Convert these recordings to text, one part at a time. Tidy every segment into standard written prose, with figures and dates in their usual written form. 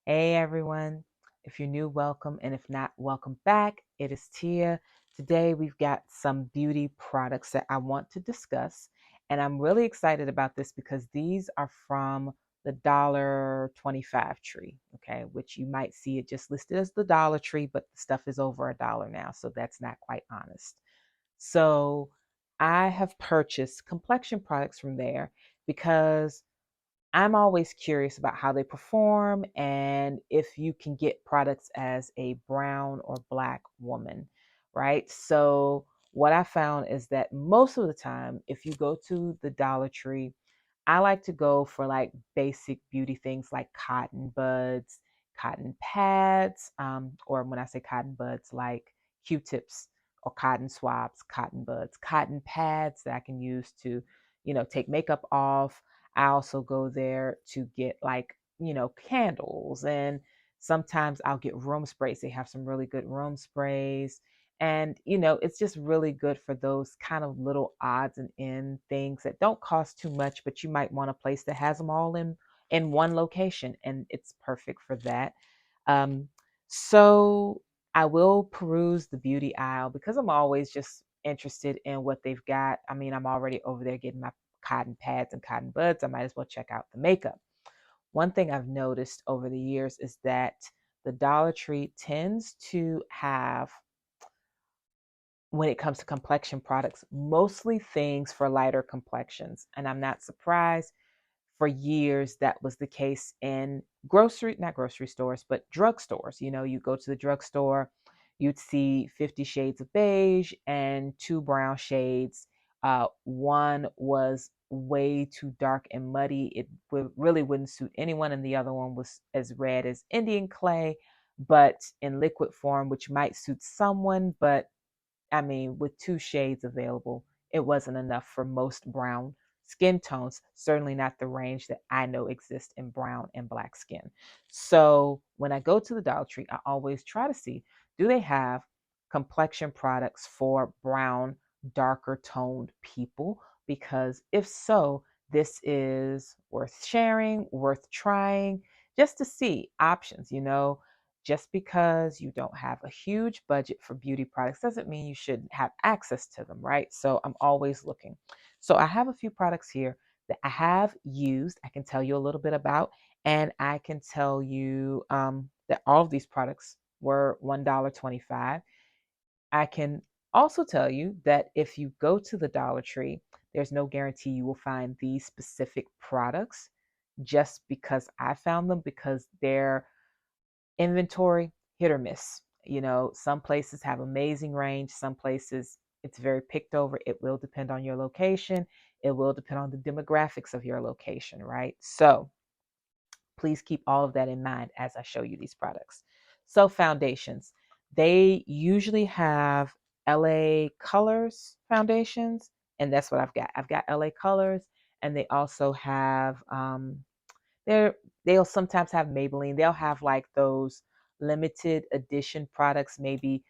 Hey everyone. If you're new, welcome. And if not, welcome back. It is Tia. Today we've got some beauty products that I want to discuss. And I'm really excited about this because these are from the $1.25 tree, okay, which you might see it just listed as the Dollar Tree, but the stuff is over $1 now. So that's not quite honest. So I have purchased complexion products from there because I'm always curious about how they perform and if you can get products as a brown or black woman, right? So, what I found is that most of the time, if you go to the Dollar Tree, I like to go for like basic beauty things like cotton buds, cotton pads, or when I say cotton buds, like Q-tips or cotton swabs, cotton buds, cotton pads that I can use to, take makeup off. I also go there to get like, candles, and sometimes I'll get room sprays. They have some really good room sprays. And, it's just really good for those kind of little odds and end things that don't cost too much, but you might want a place that has them all in one location, and it's perfect for that. Um, so I will peruse the beauty aisle because I'm always just interested in what they've got. I mean, I'm already over there getting my cotton pads and cotton buds. I might as well check out the makeup. One thing I've noticed over the years is that the Dollar Tree tends to have, when it comes to complexion products, mostly things for lighter complexions. And I'm not surprised. For years, that was the case in not grocery stores, but drugstores. You go to the drugstore, you'd see 50 shades of beige and two brown shades. One was way too dark and muddy. It really wouldn't suit anyone. And the other one was as red as Indian clay, but in liquid form, which might suit someone, but I mean, with two shades available, it wasn't enough for most brown skin tones, certainly not the range that I know exists in brown and black skin. So when I go to the Dollar Tree, I always try to see, do they have complexion products for brown, darker toned people? Because if so, this is worth sharing, worth trying, just to see options. Just because you don't have a huge budget for beauty products doesn't mean you shouldn't have access to them, right? So I'm always looking. So I have a few products here that I have used, I can tell you a little bit about, and I can tell you that all of these products were $1.25. I can also tell you that if you go to the Dollar Tree, there's no guarantee you will find these specific products just because I found them, because they're inventory, hit or miss. Some places have amazing range, some places it's very picked over. It will depend on your location, it will depend on the demographics of your location, right? So please keep all of that in mind as I show you these products. So foundations, they usually have LA Colors foundations, and that's what I've got. I've got LA Colors, and they also have they'll sometimes have Maybelline. They'll have like those limited edition products, maybe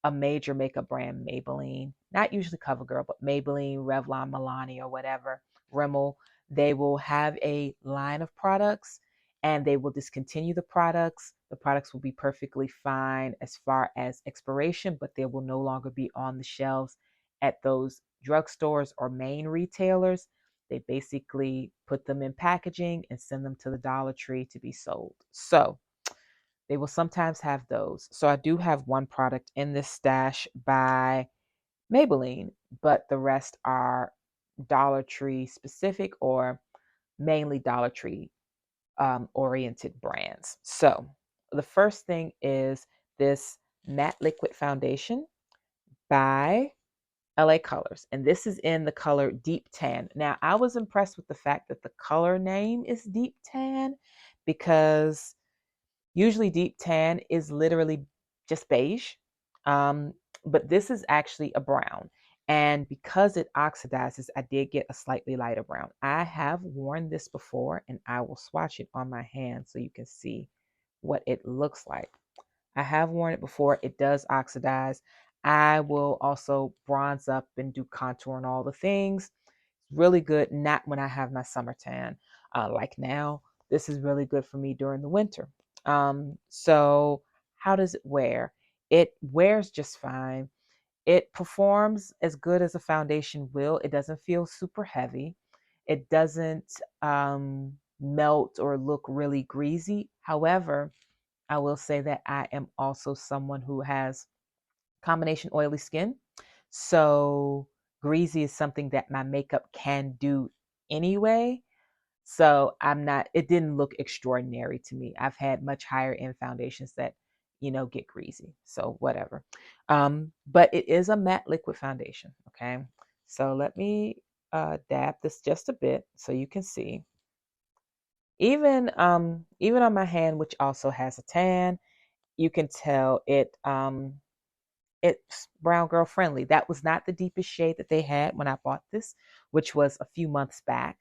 a major makeup brand, Maybelline, not usually CoverGirl, but Maybelline, Revlon, Milani, or whatever, Rimmel. They will have a line of products and they will discontinue the products. The products will be perfectly fine as far as expiration, but they will no longer be on the shelves at those drugstores or main retailers. They basically put them in packaging and send them to the Dollar Tree to be sold. So they will sometimes have those. So I do have one product in this stash by Maybelline, but the rest are Dollar Tree specific or mainly Dollar Tree oriented brands. So the first thing is this matte liquid foundation by LA Colors. And this is in the color Deep Tan. Now, I was impressed with the fact that the color name is Deep Tan because usually deep tan is literally just beige, um, but this is actually a brown. And because it oxidizes, I did get a slightly lighter brown. I have worn this before, and I will swatch it on my hand so you can see what it looks like. I have worn it before. It does oxidize. I will also bronze up and do contour and all the things. Really good, not when I have my summer tan. Like now, this is really good for me during the winter. So how does it wear? It wears just fine. It performs as good as a foundation will. It doesn't feel super heavy. It doesn't melt or look really greasy. However, I will say that I am also someone who has combination oily skin. So greasy is something that my makeup can do anyway. So I'm not, it didn't look extraordinary to me. I've had much higher end foundations that, get greasy. So whatever. But it is a matte liquid foundation. Okay. So let me dab this just a bit so you can see. Even on my hand, which also has a tan, you can tell it's brown girl friendly. That was not the deepest shade that they had when I bought this, which was a few months back.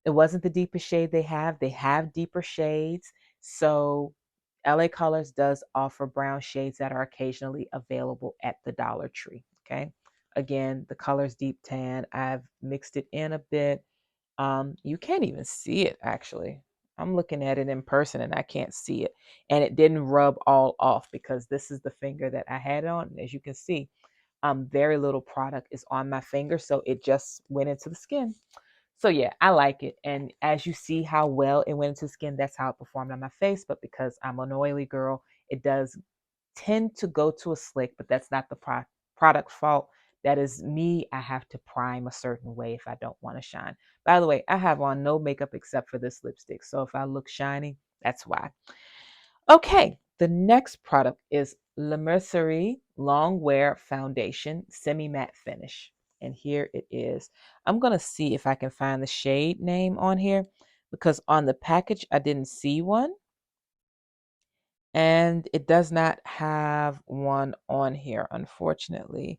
It wasn't the deepest shade they have. They have deeper shades. So LA Colors does offer brown shades that are occasionally available at the Dollar Tree. Okay. Again, the color's deep tan. I've mixed it in a bit. You can't even see it actually. I'm looking at it in person and I can't see it. And it didn't rub all off because this is the finger that I had on. And as you can see, very little product is on my finger. So it just went into the skin. So yeah, I like it. And as you see how well it went into the skin, that's how it performed on my face. But because I'm an oily girl, it does tend to go to a slick, but that's not the product fault. That is me. I have to prime a certain way if I don't want to shine. By the way, I have on no makeup except for this lipstick. So if I look shiny, that's why. Okay, the next product is La Mercerie Long Wear Foundation Semi Matte Finish. And here it is. I'm going to see if I can find the shade name on here because on the package I didn't see one. And it does not have one on here, unfortunately.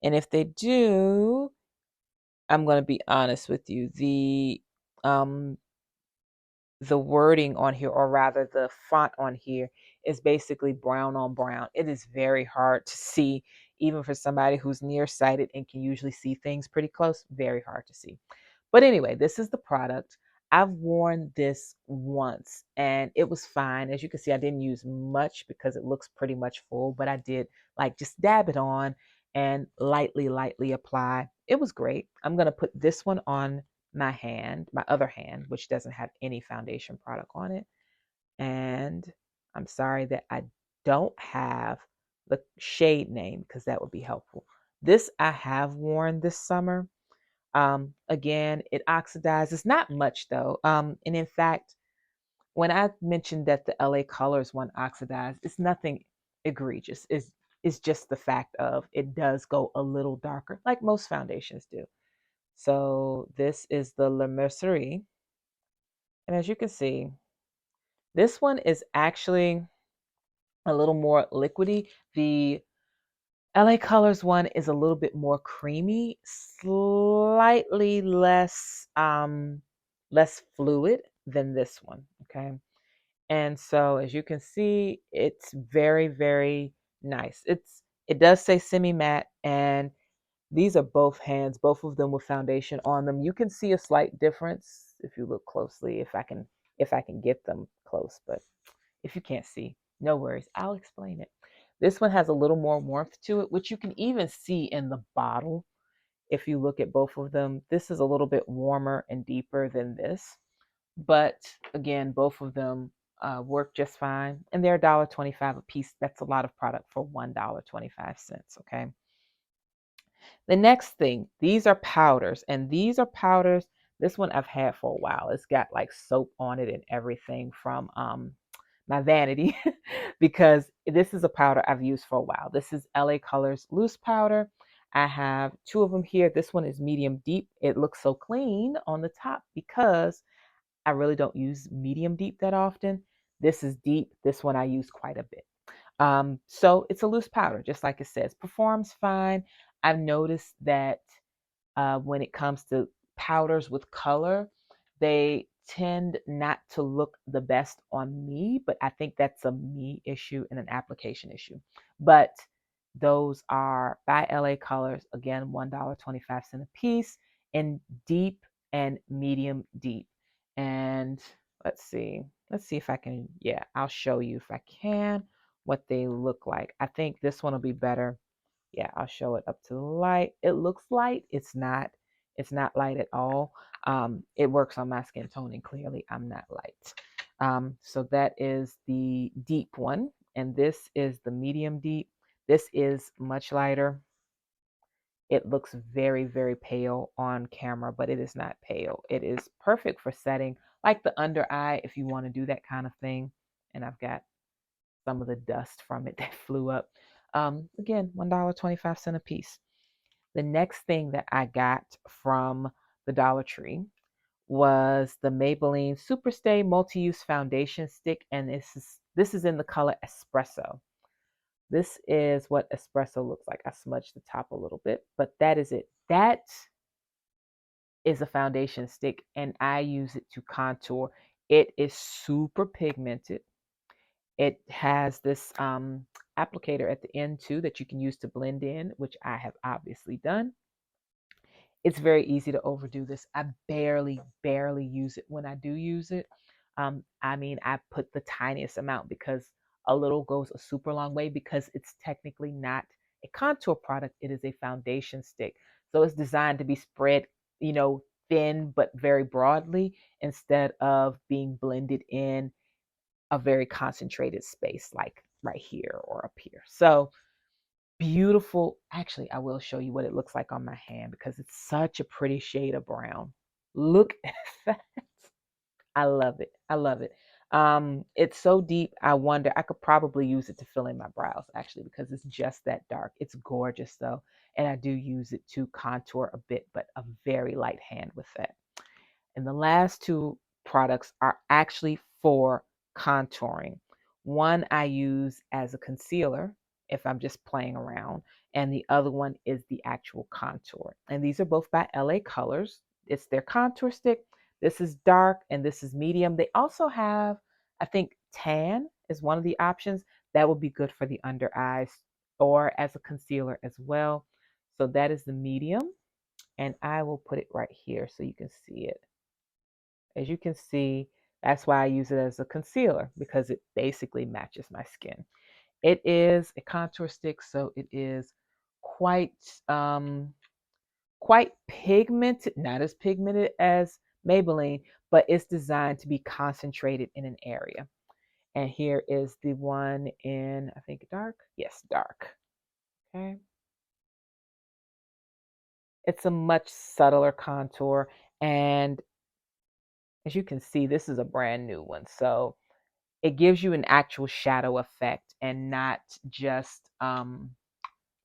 And if they do, I'm going to be honest with you. The wording on here, or rather the font on here, is basically brown on brown. It is very hard to see, even for somebody who's nearsighted and can usually see things pretty close. Very hard to see. But anyway, this is the product. I've worn this once and it was fine. As you can see, I didn't use much because it looks pretty much full, but I did like just dab it on and lightly apply. It was great. I'm going to put this one on my hand, my other hand, which doesn't have any foundation product on it. And I'm sorry that I don't have the shade name because that would be helpful. This I have worn this summer. Again, it oxidizes, not much though. And in fact, when I mentioned that the LA Colors one oxidized, it's nothing egregious. It's just the fact of it does go a little darker, like most foundations do. So this is the La Mercerie. And as you can see, this one is actually a little more liquidy. The LA Colors one is a little bit more creamy, slightly less fluid than this one, okay? And so as you can see, it's very nice. It does say semi matte, and these are both hands, both of them with foundation on them. You can see a slight difference if you look closely, if I can get them close, but if you can't see, no worries. I'll explain it. This one has a little more warmth to it, which you can even see in the bottle. If you look at both of them, this is a little bit warmer and deeper than this. But again, both of them work just fine. And they're $1.25 a piece. That's a lot of product for $1.25. Okay. The next thing, these are powders. And these are powders. This one I've had for a while. It's got like soap on it and everything from my vanity because this is a powder I've used for a while. This is LA Colors loose powder. I have two of them here. This one is medium deep. It looks so clean on the top because I really don't use medium deep that often. This is deep. This one I use quite a bit. So it's a loose powder, just like it says. Performs fine. I've noticed that when it comes to powders with color, they tend not to look the best on me, but I think that's a me issue and an application issue. But those are by LA Colors, again, $1.25 a piece in deep and medium deep. And let's see, let's see if I can, yeah, I'll show you if I can what they look like. I think this one will be better. Yeah, I'll show it up to the light. It looks light. It's not light at all. It works on my skin tone, and clearly I'm not light. So that is the deep one, and this is the medium deep. This is much lighter. It looks very, very pale on camera, but it is not pale. It is perfect for setting like the under eye if you want to do that kind of thing. And I've got some of the dust from it that flew up. Again, $1.25 a piece. The next thing that I got from the Dollar Tree was the Maybelline Superstay Multi-Use Foundation Stick, and this is in the color Espresso. This is what espresso looks like. I smudged the top a little bit, but that is it. That is a foundation stick, and I use it to contour. It is super pigmented. It has this applicator at the end too that you can use to blend in, which I have obviously done. It's very easy to overdo this. I barely use it when I do use it. I mean, I put the tiniest amount because a little goes a super long way because it's technically not a contour product. It is a foundation stick. So it's designed to be spread, thin but very broadly instead of being blended in a very concentrated space like right here or up here. So beautiful. Actually, I will show you what it looks like on my hand because it's such a pretty shade of brown. Look at that. I love it. I love it. It's so deep. I wonder, I could probably use it to fill in my brows actually because it's just that dark. It's gorgeous though. And I do use it to contour a bit, but a very light hand with that. And the last two products are actually for contouring. One I use as a concealer if I'm just playing around, and the other one is the actual contour. And these are both by LA Colors. It's their contour stick. This is dark and this is medium. They also have, I think, tan is one of the options. That would be good for the under eyes or as a concealer as well. So that is the medium, and I will put it right here so you can see it. As you can see, that's why I use it as a concealer because it basically matches my skin. It is a contour stick, so it is quite quite pigmented, not as pigmented as Maybelline, but it's designed to be concentrated in an area. And here is the one in, I think, dark. Yes, dark. Okay. It's a much subtler contour, and as you can see, this is a brand new one. So it gives you an actual shadow effect and not just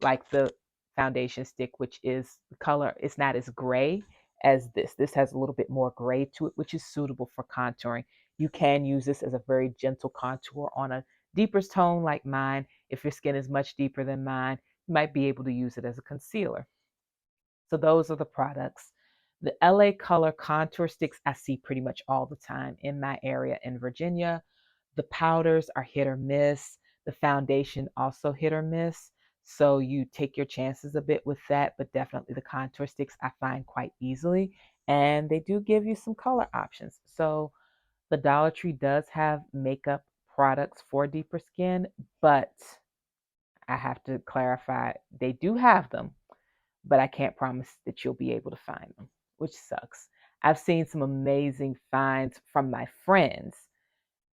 like the foundation stick, which is the color, it's not as gray as this. This has a little bit more gray to it, which is suitable for contouring. You can use this as a very gentle contour on a deeper tone like mine. If your skin is much deeper than mine, you might be able to use it as a concealer. So those are the products. The LA Color contour sticks I see pretty much all the time in my area in Virginia. The powders are hit or miss. The foundation also hit or miss. So you take your chances a bit with that, but definitely the contour sticks I find quite easily. And they do give you some color options. So the Dollar Tree does have makeup products for deeper skin, but I have to clarify, they do have them, but I can't promise that you'll be able to find them, which sucks. I've seen some amazing finds from my friends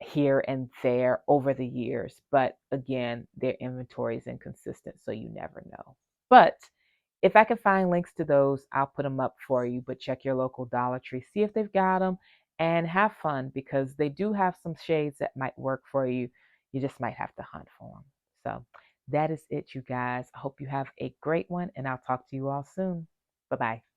here and there over the years, but again, their inventory is inconsistent, so you never know. But if I can find links to those, I'll put them up for you. But check your local Dollar Tree, see if they've got them, and have fun because they do have some shades that might work for you. You just might have to hunt for them. So that is it, you guys. I hope you have a great one, and I'll talk to you all soon. Bye bye.